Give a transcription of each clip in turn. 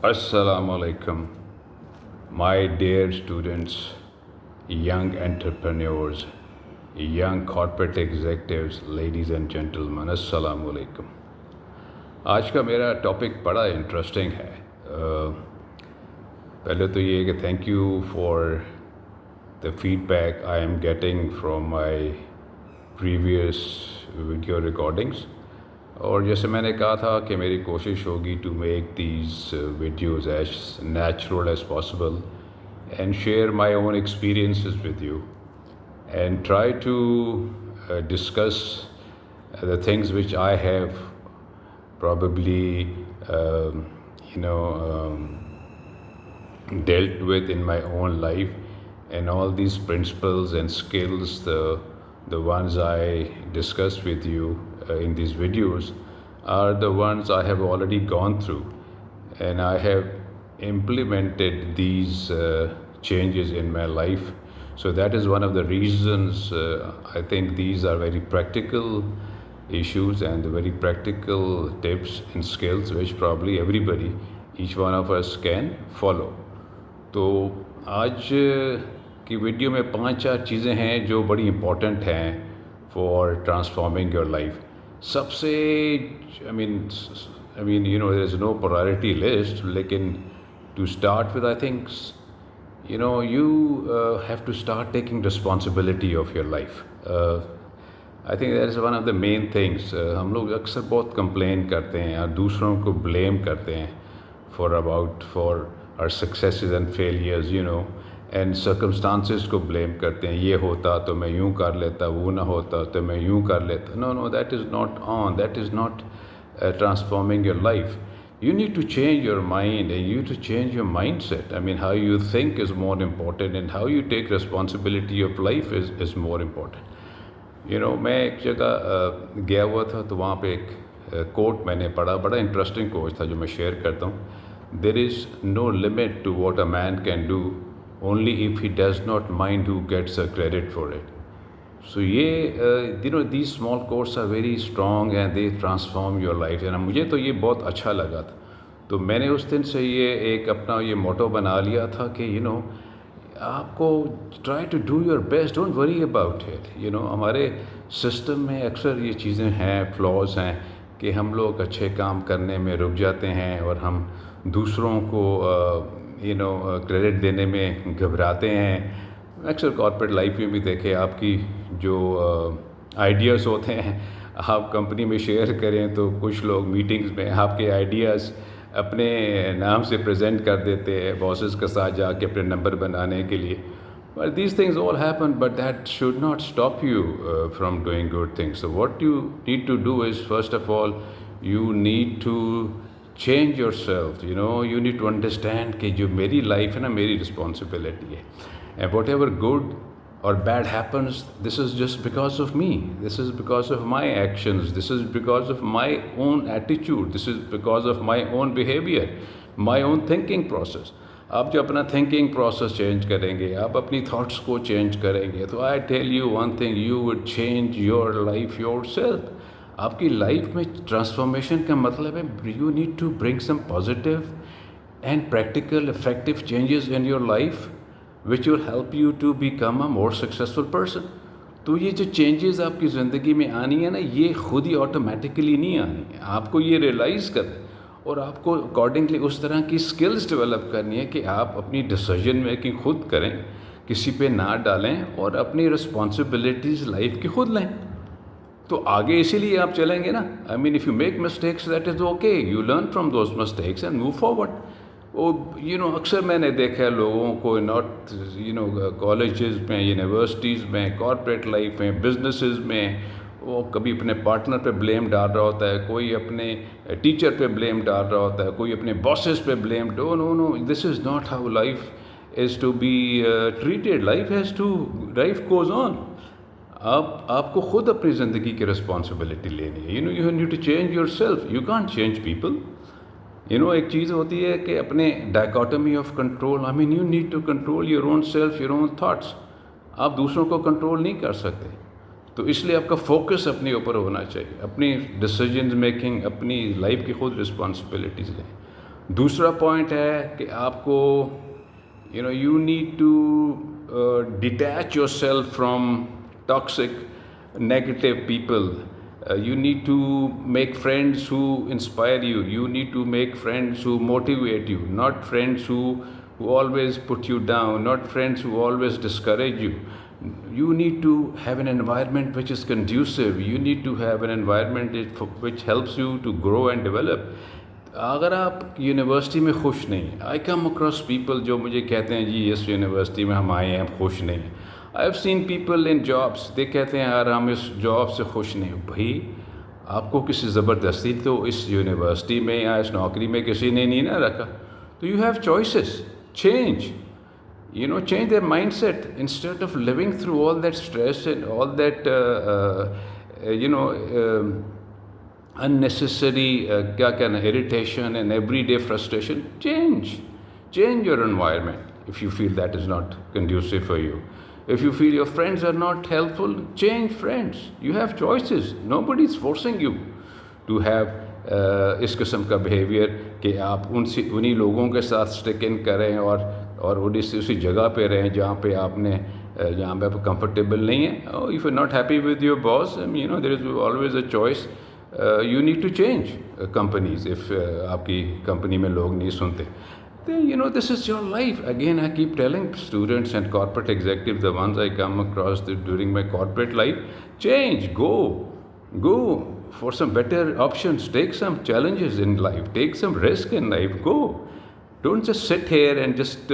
Assalamu alaikum, my dear students, young entrepreneurs, young corporate executives, ladies and gentlemen, assalamu alaikum. आज का मेरा topic बड़ा interesting है। पहले तो ये कि thank you for the feedback I am getting from my previous video recordings. और जैसे मैंने कहा था कि मेरी कोशिश होगी to make these videos as natural as possible and share my own experiences with you and try to discuss the things which I have probably dealt with in my own life, and all these principles and skills, the ones I discuss with you in these videos are the ones I have already gone through, and I have implemented these changes in my life. So that is one of the reasons I think these are very practical issues and the very practical tips and skills which probably everybody, each one of us can follow. तो आज की video में 5-4 चीज़ें हैं जो बड़ी important हैं for transforming your life. सबसे I mean there is no priority list, लेकिन to start with I think you have to start taking responsibility of your life. I think that is one of the main things. हम लोग अक्सर बहुत complain करते हैं या दूसरों को ब्लेम करते हैं for our successes and failures and circumstances को ब्लेम करते हैं। ये होता तो मैं यूँ कर लेता, वो ना होता तो मैं यूँ कर लेता। No, that is not transforming your life. You need to change your mind and you need to change your mindset. I mean, how you think is more important and how you take responsibility of life is more important. मैं एक जगह गया हुआ था तो वहाँ पे एक कोट मैंने पढ़ा, बड़ा इंटरेस्टिंग कोट था जो मैं शेयर करता हूँ। There is no limit to what a man can do only if he does not mind who gets a credit for it. So ये these small quotes are very strong and they transform your life. And मुझे तो ये बहुत अच्छा लगा था, तो मैंने उस दिन से ये एक अपना ये मोटो बना लिया था कि आपको try to do your best, don't worry about it. हमारे सिस्टम में अक्सर ये चीज़ें हैं, फ्लॉज हैं कि हम लोग अच्छे काम करने में रुक जाते हैं और हम दूसरों को क्रेडिट देने में घबराते हैं। अक्सर कॉर्पोरेट लाइफ में भी देखें, आपकी जो आइडियाज़ होते हैं आप कंपनी में शेयर करें तो कुछ लोग मीटिंग्स में आपके आइडियाज़ अपने नाम से प्रेजेंट कर देते हैं बॉसेस के साथ जाके अपने नंबर बनाने के लिए। But these things all happen, but that should not stop you from doing good things. So what you need to do is first of all you need to change yourself. You need to understand कि जो मेरी life है ना, मेरी responsibility है, and whatever good or bad happens, this is just because of me, this is because of my actions, this is because of my own attitude, this is because of my own behavior, my own thinking process. आप जो अपना thinking process change करेंगे, आप अपनी thoughts को change करेंगे, तो I tell you one thing, you would change your life yourself. आपकी लाइफ में ट्रांसफॉर्मेशन का मतलब है you need to bring some positive and practical effective changes in your life which will help you to become a more successful person. तो ये जो changes आपकी ज़िंदगी में आनी है ना, ये खुद ही ऑटोमेटिकली नहीं आनी है, आपको ये रियलाइज़ करना और आपको अकॉर्डिंगली उस तरह की स्किल्स डेवलप करनी है कि आप अपनी डिसीजन मेकिंग खुद करें, किसी पे ना डालें और अपनी रिस्पॉन्सिबिलिटीज़ लाइफ की खुद लें. तो आगे इसीलिए आप चलेंगे ना. I mean if you make mistakes that is okay, you learn from those mistakes and move forward. वो अक्सर मैंने देखा है लोगों को नॉट कॉलेजेस में, यूनिवर्सिटीज़ में, कॉर्पोरेट लाइफ में, बिजनेसेस में, वो कभी अपने पार्टनर पे ब्लेम डाल रहा होता है, कोई अपने टीचर पे ब्लेम डाल रहा होता है, कोई अपने बॉसेस पे blame. No, this is not how life is to be treated. Life goes on. आपको खुद अपनी ज़िंदगी की रिस्पॉन्सिबिलिटी लेनी है. You need to change yourself, you can't change people. एक चीज़ होती है कि अपने dichotomy of control, I mean you need to control your own self, your own thoughts. आप दूसरों को कंट्रोल नहीं कर सकते, तो इसलिए आपका फोकस अपने ऊपर होना चाहिए, अपनी डिसीजन मेकिंग, अपनी लाइफ की खुद रिस्पॉन्सिबिलिटीज़ लें. दूसरा पॉइंट है कि आपको you need to detach yourself from toxic negative people. You need to make friends who inspire you. You need to make friends who motivate you, not friends who always put you down, not friends who always discourage you. You need to have an environment which is conducive. You need to have an environment which helps you to grow and develop. अगर आप university में खुश नहीं, आई come across people जो मुझे कहते हैं जी इस यूनिवर्सिटी में हम आए हैं, हम खुश नहीं हैं. I have seen people in jobs, they कहते हैं यार हम इस जॉब से खुश नहीं. भाई आपको किसी ज़बरदस्ती तो इस यूनिवर्सिटी में या इस नौकरी में किसी ने नहीं ना रखा. तो you have choices. Change, change their mindset instead of living through all that stress and all that unnecessary क्या कहना, irritation and everyday frustration. Change your environment if you feel that is not conducive for you. If you feel your friends are not helpful, change friends. You have choices. Nobody is forcing you to have इस किस्म का behaviour कि आप उन्हीं लोगों के साथ stick in करें और उसी जगह पे रहें जहाँ पे आप कंफर्टेबल नहीं है. If you not happy with your boss, there is always a choice. You need to change companies if आपकी कंपनी में लोग नहीं सुनते. Then, this is your life. Again, I keep telling students and corporate executives, the ones I come across during my corporate life, change, go for some better options, take some challenges in life, take some risk in life, go. Don't just sit here and just,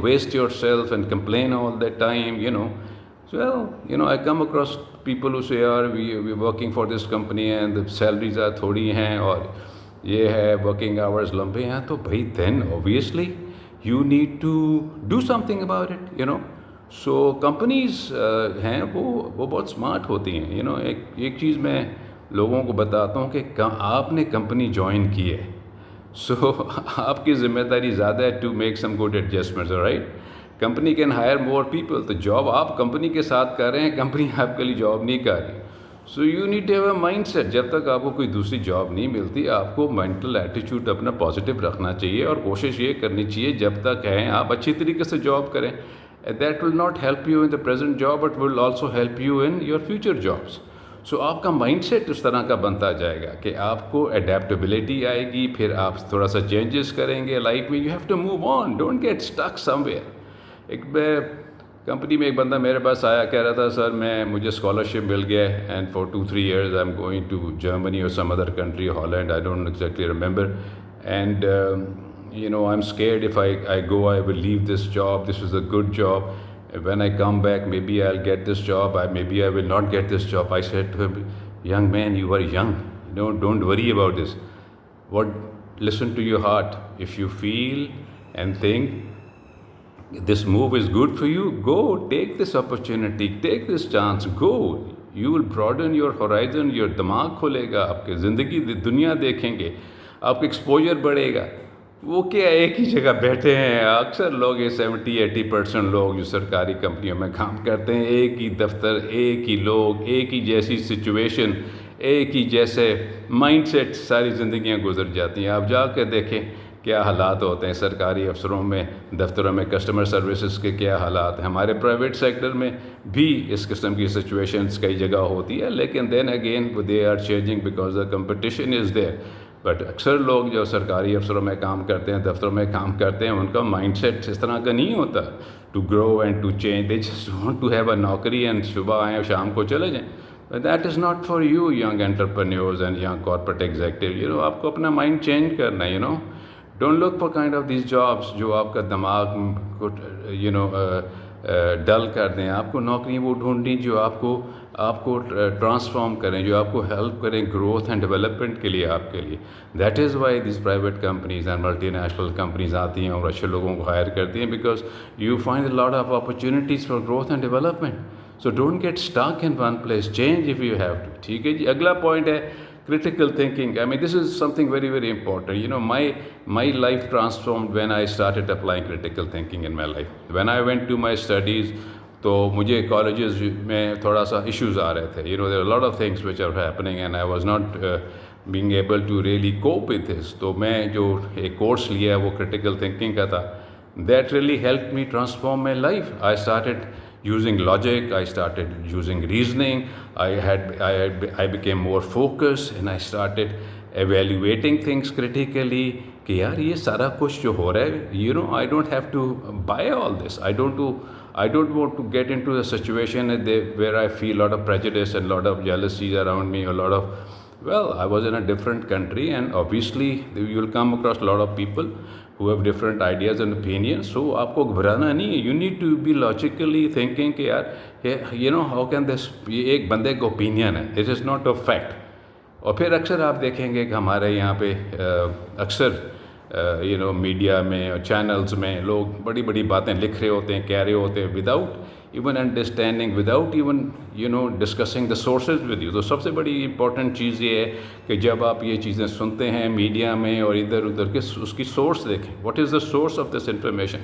waste yourself and complain all the time, So, I come across people who say, we're working for this company and the salaries are थोड़ी हैं और ये है, working hours लंबे हैं. तो भाई then obviously you need to do something about it, So companies हैं वो बहुत smart होती हैं. एक चीज़ मैं लोगों को बताता हूँ कि आपने कंपनी ज्वाइन की है, so आपकी जिम्मेदारी ज़्यादा है to make some good adjustments, alright? Company can hire more people. तो जॉब आप कंपनी के साथ कर रहे हैं, कंपनी आपके लिए जॉब नहीं कर रही. So you need to have a mindset. जब तक आपको कोई दूसरी जॉब नहीं मिलती, आपको मेंटल एटीट्यूड अपना पॉजिटिव रखना चाहिए और कोशिश ये करनी चाहिए जब तक हैं आप अच्छी तरीके से जॉब करें. That will not help you in the present job but will also help you in your future jobs. So आपका माइंड सेट उस तरह का बनता जाएगा कि आपको एडेप्टेबिलिटी आएगी, फिर आप थोड़ा सा चेंजेस करेंगे लाइफ में. You have to move on, don't get stuck somewhere. एक कंपनी में एक बंदा मेरे पास आया, कह रहा था सर मुझे स्कॉलरशिप मिल गया and for 2-3 years I am going to Germany और some other country, Holland, I don't exactly remember. And I am scared if I go I will leave this job. This is a good job. When I come back, maybe I'll get this job, maybe I will not get this job. I said to him, young man, you are young. Don't worry about this. Listen to your heart. If you feel and think this move is good for you, go. Take this opportunity. Take this chance. Go. You will broaden your horizon. Your दिमाग खुलेगा. आपके ज़िंदगी दुनिया देखेंगे. आपका exposure बढ़ेगा. वो क्या एक ही जगह बैठे हैं. अक्सर लोग ये 70-80% लोग जो सरकारी कंपनियों में काम करते हैं, एक ही दफ्तर, एक ही लोग, एक ही जैसी सिचुएशन, एक ही जैसे माइंडसेट, सारी ज़िंदगियां गुजर जाती हैं. आप जाकर देखें क्या हालात होते हैं सरकारी अफसरों में, दफ्तरों में, कस्टमर सर्विसेज के क्या हालात हैं. हमारे प्राइवेट सेक्टर में भी इस किस्म की सिचुएशंस कई जगह होती है, लेकिन then again they are changing because the competition is there. But अक्सर लोग जो सरकारी अफसरों में काम करते हैं, दफ्तरों में काम करते हैं, उनका माइंडसेट इस तरह का नहीं होता to grow and to change. They just want to have a नौकरी एंड सुबह आएँ और शाम को चले जाएँ. But that is not for you young entrepreneurs and young corporate executive. आपको अपना माइंड चेंज करना है. Don't look for kind of these jobs जो आपका दिमाग को डल कर दें. आपको नौकरी वो ढूंढनी जो आपको ट्रांसफॉर्म करें, जो आपको हेल्प करें ग्रोथ एंड डेवलपमेंट के लिए, आपके लिए. That is why this private companies and multinational companies आती हैं और अच्छे लोगों को हायर करती हैं, because you find a lot of opportunities for growth and development. So don't get stuck in one place. Change if you have to. ठीक है जी. अगला पॉइंट है critical thinking. I mean, this is something very, very important. My life transformed when I started applying critical thinking in my life. When I went to my studies, तो मुझे colleges में थोड़ा सा issues आ रहे थे. There are a lot of things which are happening and I was not being able to really cope with this. तो मैं जो एक कोर्स लिया वो critical thinking का था, that really helped me transform my life. I started using logic, I started using reasoning, I became more focused, and I started evaluating things critically कि यार ये सारा कुछ जो हो रहा है, I don't have to buy all this. I don't want to get into a situation where I feel a lot of prejudice and a lot of jealousy around me, I was in a different country, and obviously you will come across a lot of people who have different ideas and opinions. So आपको घबराना नहीं है. You need to be logically thinking कि यार how can this, ये एक बंदे का opinion है, it is not a fact. और फिर अक्सर आप देखेंगे कि हमारे यहाँ पे अक्सर मीडिया में और चैनल्स में लोग बड़ी बड़ी बातें लिख रहे होते हैं, कह रहे होते हैं, without even understanding, without even discussing the sources with you. तो सबसे बड़ी इंपॉर्टेंट चीज़ ये है कि जब आप ये चीज़ें सुनते हैं मीडिया में और इधर उधर के, उसकी सोर्स देखें. What is the source of this information?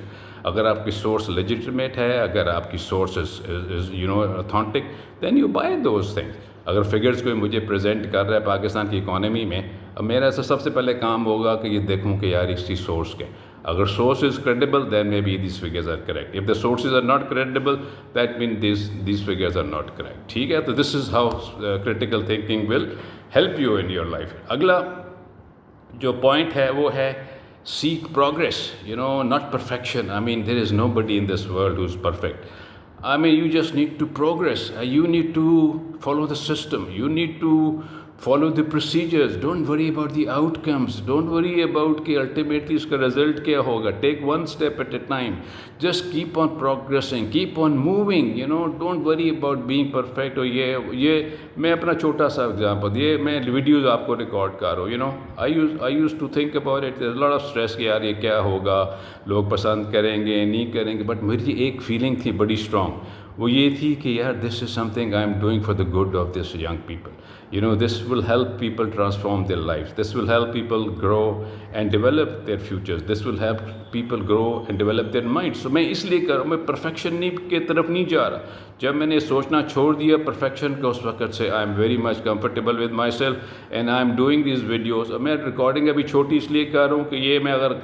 अगर आपकी सोर्स लेजिटिमेट है, अगर आपकी source is authentic, then you buy those things. अगर फिगर्स कोई मुझे प्रेजेंट कर रहा है पाकिस्तान की इकॉनमी में, अब मेरा ऐसा सबसे पहले काम होगा कि ये देखूं कि यार इसकी सोर्स क्या. अगर source is credible, then may be this figures are correct. If the sources are not credible, that mean this figures are not correct. ठीक है, तो this is how critical thinking will help you in your life. अगला जो point है वो है seek progress, not perfection. I mean, there is nobody in this world who's perfect. I mean, you just need to progress. You need to follow the system. You need to follow the procedures. Don't worry about the outcomes. Don't worry about कि ultimately इसका result क्या होगा. Take one step at a time. Just keep on progressing. Keep on moving. Don't worry about being perfect. और ये मैं अपना छोटा सा एग्जाम्पल, ये मैं वीडियोज़ आपको रिकॉर्ड कर रहा हूँ. I used to think about it. There's a lot of stress कि यार ये क्या होगा, लोग पसंद करेंगे नहीं करेंगे. बट मेरी एक फीलिंग थी बड़ी स्ट्रॉन्ग, वो ये थी कि यार this is something I am doing for the good of this young people. This will help people transform their lives. This will help people grow and develop their futures. This will help people grow and develop their minds. So मैं इसलिए कर रहा हूँ, मैं perfection के तरफ नहीं जा रहा. जब मैंने सोचना छोड़ दिया perfection का, उस वक्त से I am very much comfortable with myself and I am doing these videos. मैं रिकॉर्डिंग अभी छोटी इसलिए कर रहा हूँ कि ये मैं अगर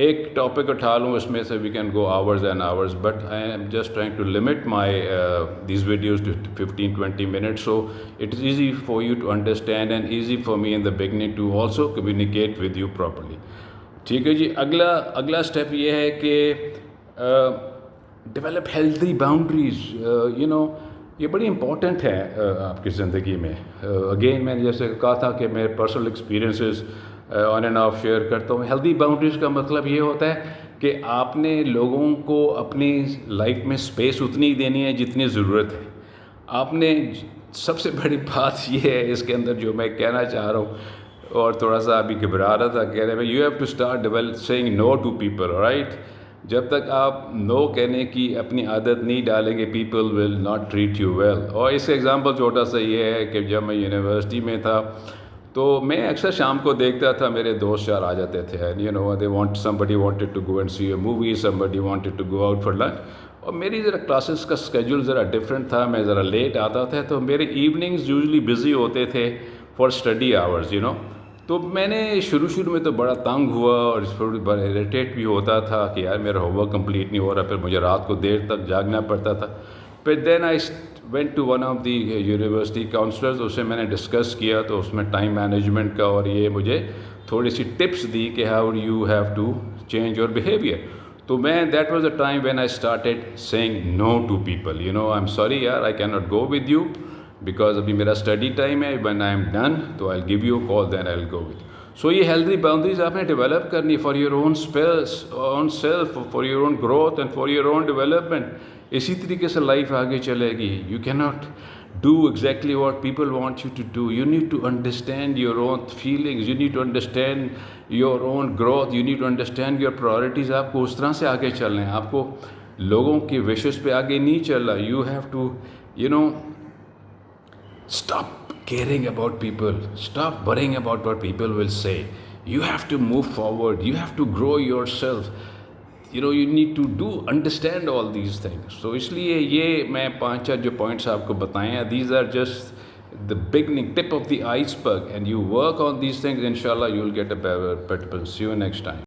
एक टॉपिक उठा लूँ इसमें से we can go hours and hours, but I am just trying to limit my these videos to 15-20 minutes. So it is easy for you to understand and easy for me in the beginning to also communicate with you properly. ठीक है जी. अगला step ये है कि develop healthy boundaries. ये बड़ी important है आपकी ज़िंदगी में. अगेन मैंने जैसे कहा था कि मेरे personal experiences on end of share करता हूँ. हेल्दी बाउंड्रीज़ का मतलब ये होता है कि आपने लोगों को अपनी लाइफ में स्पेस उतनी ही देनी है जितनी ज़रूरत है. आपने सबसे बड़ी बात ये है इसके अंदर जो मैं कहना चाह रहा हूँ, और थोड़ा सा अभी घबरा रहा था कह रहे हैं, you have to start develop saying no to people. Right, जब तक आप नो कहने की अपनी आदत नहीं डालेंगे, people will not treat you well. और इसका एग्ज़ाम्पल छोटा सा ये है कि जब मैं यूनिवर्सिटी में था तो मैं अक्सर शाम को देखता था मेरे दोस्त यार आ जाते थे, and somebody wanted to go and see a movie, somebody wanted to go out for lunch. और मेरी ज़रा क्लासेस का स्केड्यूल ज़रा डिफरेंट था, मैं ज़रा लेट आता था, तो मेरे इवनिंग्स यूजुअली बिज़ी होते थे फॉर स्टडी आवर्स. तो मैंने शुरू में तो बड़ा तंग हुआ और थोड़ी बड़ा इरिटेट भी होता था कि यार मेरा होमवर्क कंप्लीट नहीं हो रहा, फिर मुझे रात को देर तक जागना पड़ता था. फिर then I went to one of the university counsellors, उससे मैंने डिस्कस किया, तो उसमें टाइम मैनेजमेंट का और ये मुझे थोड़ी सी टिप्स दी कि how you have to change your behaviour. तो मैं that was the time when I started saying no to people. I am sorry यार, I can not go with you because अभी मेरा स्टडी टाइम है. When I am done तो I will give you a call, then I will go with. So ये healthy boundaries आपने develop करनी for your own space, own self, for your own growth and for your own development. इसी तरीके से life आगे चलेगी. You can not do exactly what people want you to do. You need to understand your own feelings. You need to understand your own growth. You need to understand your priorities. आपको उस तरह से आगे चलना है. आपको लोगों की विशेष पे आगे नहीं चलना. You have to, stop caring about people. Stop worrying about what people will say. You have to move forward. You have to grow yourself. You need to understand all these things. So इसलिए ये मैं 5-4 जो points आपको बताए हैं, these are just the beginning, tip of the iceberg, and you work on these things, inshallah, you'll get a better. See you next time.